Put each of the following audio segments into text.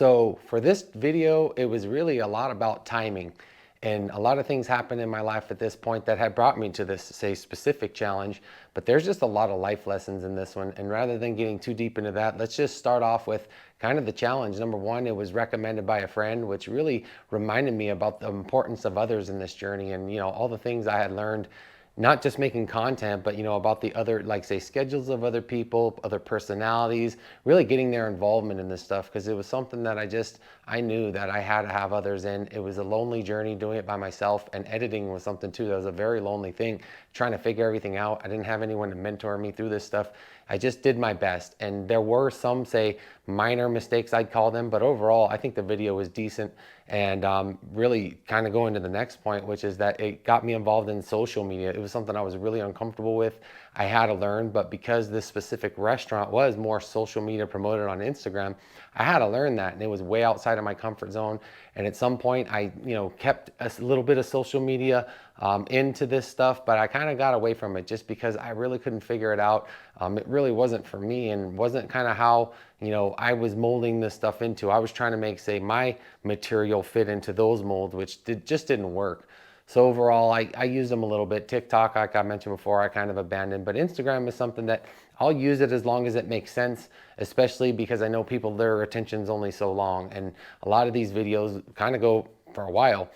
So for this video, it was really a lot about timing. And a lot of things happened in my life at this point that had brought me to this, say, specific challenge. But there's just a lot of life lessons in this one. And rather than getting too deep into that, let's just start off with kind of the challenge. Number one, it was recommended by a friend, which really reminded me about the importance of others in this journey and, all the things I had learned, not just making content, but about the other, like, say, schedules of other people, other personalities, really getting their involvement in this stuff, because it was something that I knew that I had to have others in. It was a lonely journey doing it by myself, and editing was something too that was a very lonely thing, trying to figure everything out. I didn't have anyone to mentor me through this stuff. I just did my best, and there were some, say, minor mistakes, I'd call them, but overall I think the video was decent. And really kind of going to the next point, which is that it got me involved in social media. It was something I was really uncomfortable with. I had to learn, but because this specific restaurant was more social media promoted on Instagram, I had to learn that, and it was way outside of my comfort zone. And at some point I kept a little bit of social media into this stuff, but I kind of got away from it just because I really couldn't figure it out. It really wasn't for me, and wasn't kind of how I was molding this stuff into. I was trying to make, say, my material fit into those molds, which just didn't work. So overall, I used them a little bit. TikTok, like I mentioned before, I kind of abandoned, but Instagram is something that I'll use it as long as it makes sense, especially because I know people, their attention's only so long, and a lot of these videos kind of go for a while.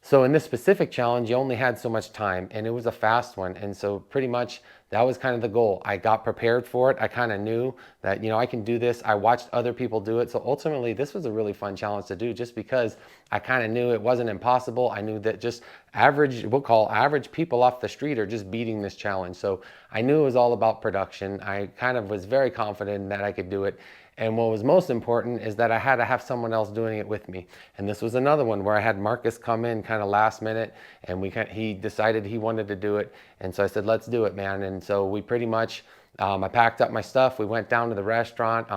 So in this specific challenge, you only had so much time, and it was a fast one. And so pretty much that was kind of the goal. I got prepared for it. I kind of knew that, I can do this. I watched other people do it. So ultimately, this was a really fun challenge to do, just because I kind of knew it wasn't impossible. I knew that just average, we'll call average people off the street are just beating this challenge. So I knew it was all about production. I kind of was very confident that I could do it. And what was most important is that I had to have someone else doing it with me. And this was another one where I had Marcus come in kind of last minute, and he decided he wanted to do it. And so I said, let's do it, man. And so we pretty much, I packed up my stuff. We went down to the restaurant,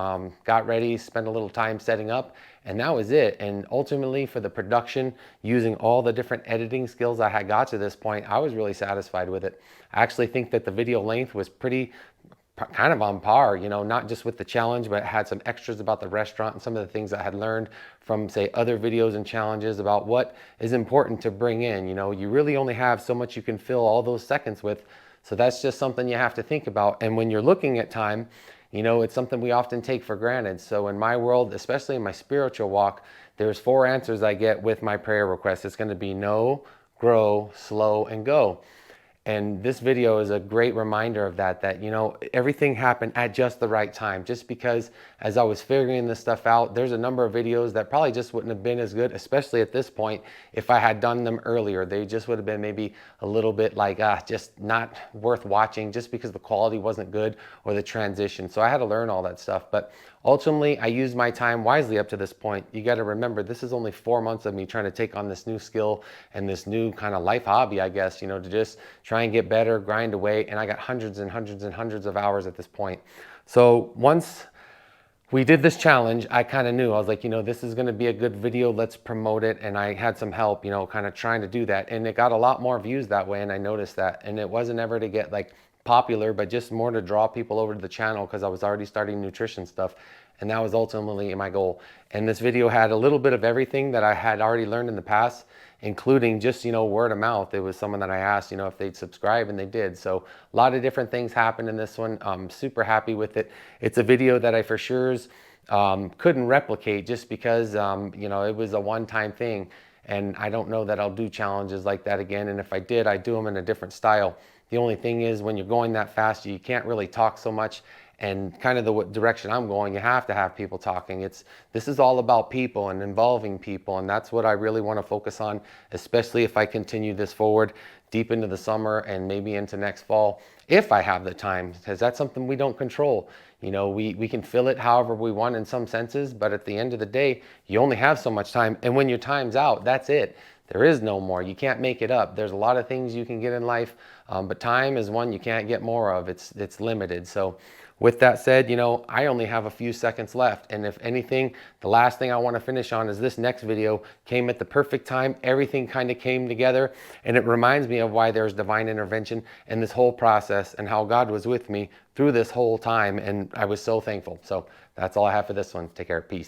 got ready, spent a little time setting up, and that was it. And ultimately, for the production, using all the different editing skills I had got to this point, I was really satisfied with it. I actually think that the video length was kind of on par, not just with the challenge, but it had some extras about the restaurant and some of the things I had learned from, say, other videos and challenges about what is important to bring in. You really only have so much you can fill all those seconds with. So that's just something you have to think about. And when you're looking at time, it's something we often take for granted. So in my world, especially in my spiritual walk, there's 4 answers I get with my prayer request. It's going to be know, grow, slow, and go. And this video is a great reminder of that everything happened at just the right time. Just because as I was figuring this stuff out, there's a number of videos that probably just wouldn't have been as good, especially at this point, if I had done them earlier. They just would have been maybe a little bit like, just not worth watching, just because the quality wasn't good or the transition. So I had to learn all that stuff. But ultimately, I used my time wisely up to this point. You got to remember, this is only 4 months of me trying to take on this new skill and this new kind of life hobby, I guess, to just try and get better, grind away. And I got hundreds and hundreds and hundreds of hours at this point. So once we did this challenge, I kind of knew, I was like, this is going to be a good video. Let's promote it. And I had some help, kind of trying to do that. And it got a lot more views that way. And I noticed that. And it wasn't ever to get like popular, but just more to draw people over to the channel, because I was already starting nutrition stuff. And that was ultimately my goal. And this video had a little bit of everything that I had already learned in the past, including just, word of mouth. It was someone that I asked, if they'd subscribe, and they did. So a lot of different things happened in this one. I'm super happy with it. It's a video that I for sure couldn't replicate, just because, it was a one-time thing. And I don't know that I'll do challenges like that again. And if I did, I'd do them in a different style. The only thing is, when you're going that fast, you can't really talk so much. And kind of the direction I'm going, you have to have people talking. This is all about people and involving people, and that's what I really want to focus on, especially if I continue this forward deep into the summer and maybe into next fall, if I have the time, because that's something we don't control. We can fill it however we want in some senses, but at the end of the day, you only have so much time. And when your time's out, that's it. There is no more. You can't make it up. There's a lot of things you can get in life, but time is one you can't get more of. It's limited. So with that said, I only have a few seconds left. And if anything, the last thing I want to finish on is this next video came at the perfect time. Everything kind of came together, and it reminds me of why there's divine intervention in this whole process, and how God was with me through this whole time. And I was so thankful. So that's all I have for this one. Take care. Peace.